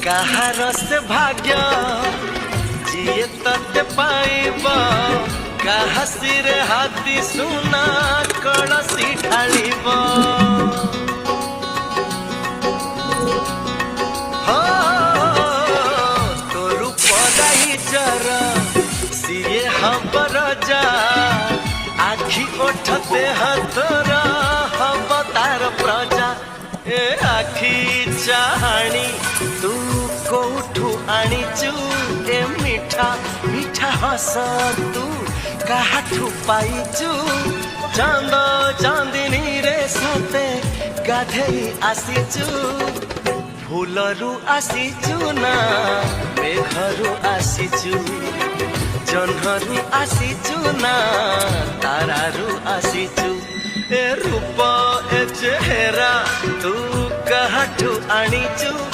कहार से भाग्य जिए तते पाइब कहा सिरे हाथी सुना कलसी ढालिब तोरु पदाई जर सिए हम रजा आखि ओठते हतोर हम तार प्रजा ए आखि चाहाणी तू कोठू आनीचु ए मीठा मीठा हस तू काठू पाइचु चांद चांदिनी रे सते गाधेई आसीचु फूलरू आसीचु ना मेघरू आसीचु जन्हरू आसीचु ना तारारू आसीचु ए रूप ए चेहरा तू काठू आनीचु।